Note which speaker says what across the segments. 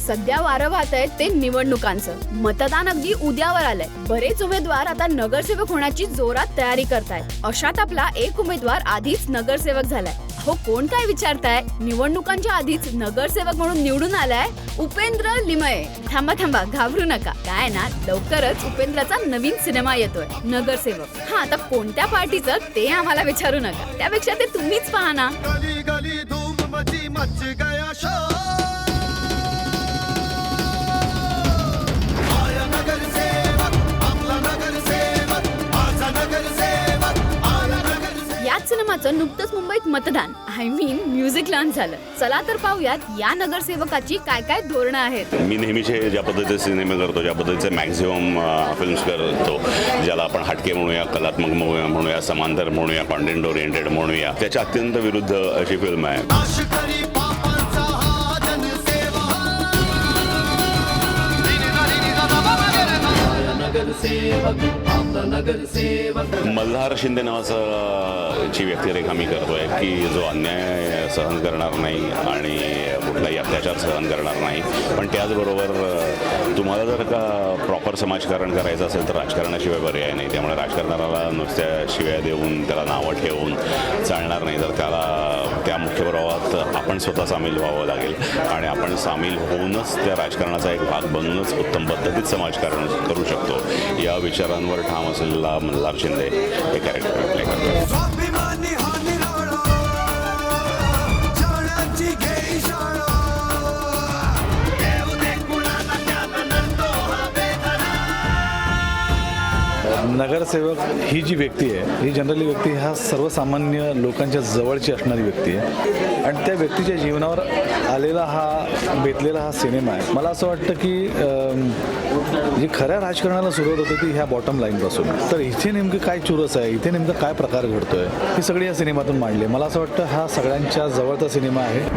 Speaker 1: सध्या वारं वाहत आहे ते निवडणुकांचं. मतदान अगदी उद्यावर आलंय. बरेच उमेदवार आता नगरसेवक होण्याची जोरात तयारी करतायत. अशात आपला एक उमेदवार आधीच नगरसेवक झालाय. हो, कोण काय विचारताय? निवडणुकांच्या आधीच नगरसेवक म्हणून निवडून आलाय उपेंद्र लिमये. थांबा, घाबरू नका. काय ना, लवकरच उपेंद्राचा नवीन सिनेमा येतोय, नगरसेवक. हा, आता कोणत्या पार्टीचं ते आम्हाला विचारू नका. त्यापेक्षा ते तुम्हीच पहा ना. याच सिनेमाचं नुकतंच मुंबईत मतदान म्युझिक लॉन्च झालं. चला तर पाहूयात या नगरसेवकाची काय काय धोरणं आहेत.
Speaker 2: मी नेहमीचे ज्या पद्धतीचे सिनेमे करतो, ज्या पद्धतीचे मॅक्झिमम फिल्म्स करतो, ज्याला आपण हटके म्हणूया, कलात्मक म्हणूया, समांतर म्हणूया, कॉन्टेंट ओरिएंटेड म्हणूया, त्याच्या अत्यंत विरुद्ध अशी फिल्म आहे. मल्हार शिंदे नावाची व्यक्तिरेखा मी करतोय की जो अन्याय सहन करणार नाही आणि कुठलाही अत्याचार सहन करणार नाही. पण त्याचबरोबर तुम्हाला जर का प्रॉपर समाजकारण करायचं असेल तर राजकारणाशिवाय पर्याय नाही. त्यामुळे राजकारणाला नुसत्या शिव्या देऊन त्याला नावं ठेवून चालणार नाही. तर त्याला त्या मुख्य प्रवाहात आपण स्वतः सामील व्हावं लागेल आणि आपण सामील होऊनच त्या राजकारणाचा एक भाग बनूनच उत्तम पद्धतीत समाजकारण करू शकतो. या विचारांवर ठाम असलेला मल्हार शिंदे हे कॅरेक्टर प्ले करतो.
Speaker 3: नगरसेवक ही जी व्यक्ती आहे, ही जनरली व्यक्ती ह्या सर्वसामान्य लोकांच्या जवळची असणारी व्यक्ती आहे आणि त्या व्यक्तीच्या जीवनावर आलेला बेतलेला हा सिनेमा आहे. मला असं वाटतं की जी खऱ्या राजकारणाला सुरुवात होते ती ह्या बॉटम लाईनपासून. तर इथे नेमकं काय चुरस आहे, इथे नेमकं काय प्रकार घडतोय, ही सगळी या सिनेमातून मांडली. मला असं वाटतं हा सगळ्यांच्या जवळचा सिनेमा आहे.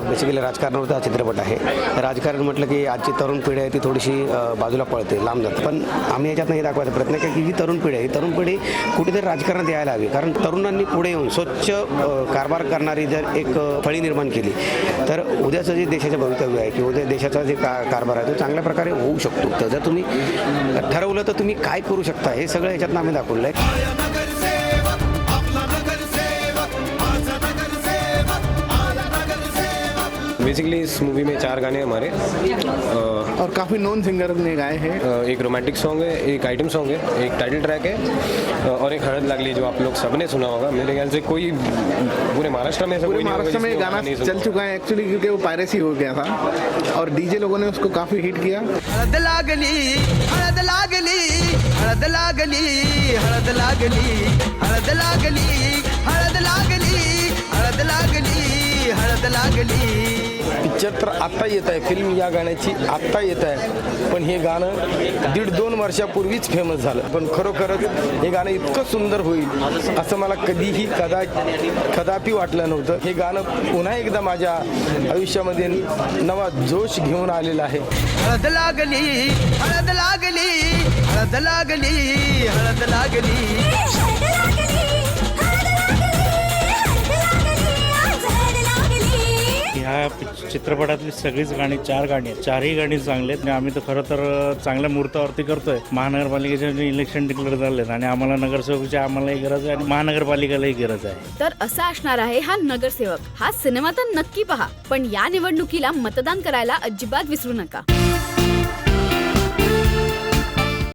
Speaker 4: बेसिकली राजकारणावरचा हा चित्रपट आहे. राजकारण म्हटलं की आजची तरुण पिढी आहे ती थोडीशी बाजूला पळते, लांब जाते. पण आम्ही याच्यातनं हे दाखवायचा प्रयत्न केला की जी तरुण पिढी आहे, ही तरुण पिढी कुठेतरी राजकारणात यायला हवी. कारण तरुणांनी पुढे येऊन स्वच्छ कारभार करणारी जर एक फळी निर्माण केली तर उद्याचं जे देशाचं भवितव्य आहे किंवा उद्या देशाचा जे कारभार आहे तो चांगल्या प्रकारे होऊ शकतो. तर जर तुम्ही ठरवलं तर तुम्ही काय करू शकता हे सगळं याच्यातनं आम्ही दाखवलं आहे.
Speaker 5: बेसिकली इस मूवी में 4 गाने हमारे
Speaker 6: और काफ़ी नॉन सिंगर ने गाए हैं.
Speaker 5: एक रोमांटिक सॉन्ग है, एक आइटम सॉन्ग है, एक टाइटल ट्रैक है और एक हड़द लागली जो आप लोग सबने सुना होगा. मेरे ख्याल से कोई पूरे महाराष्ट्र में
Speaker 6: ये गाना चल चुका है एक्चुअली क्योंकि वो पायरेसी हो गया था और डीजे लोगों ने उसको काफ़ी हिट किया.
Speaker 7: हळद लागली, हळद लागली, हळद लागली, हळद लागली, हळद लागली, हळद लागली, हळद लागली, हळद लागली.
Speaker 8: पिक्चर तर आत्ता येत आहे, फिल्म या गाण्याची आत्ता येत आहे. पण हे गाणं 1.5-2 वर्षापूर्वीच फेमस झालं. पण खरोखरच हे गाणं इतकं सुंदर होईल असं मला कधीही कदापि वाटलं नव्हतं. हे गाणं पुन्हा एकदा माझ्या आयुष्यामध्ये नवा जोश घेऊन आलेला आहे.
Speaker 7: हळद लागली, हळद लागली, हळद लागली, हळद लागली.
Speaker 9: ह्या चित्रपटातली सगळीच गाणी 4 गाणी आहेत. 4ही गाणी चांगली आहेत. आम्ही तर खरं तर चांगल्या मुहूर्तावरती करतोय. महानगरपालिकेचे जे इलेक्शन डिक्लेअर झालेत आणि आम्हाला नगरसेवकाची आम्हालाही गरज आहे आणि महानगरपालिकेलाही गरज आहे.
Speaker 1: तर असा असणार आहे हा नगरसेवक. हा सिनेमा तर नक्की पहा, पण या निवडणुकीला मतदान करायला अजिबात विसरू नका.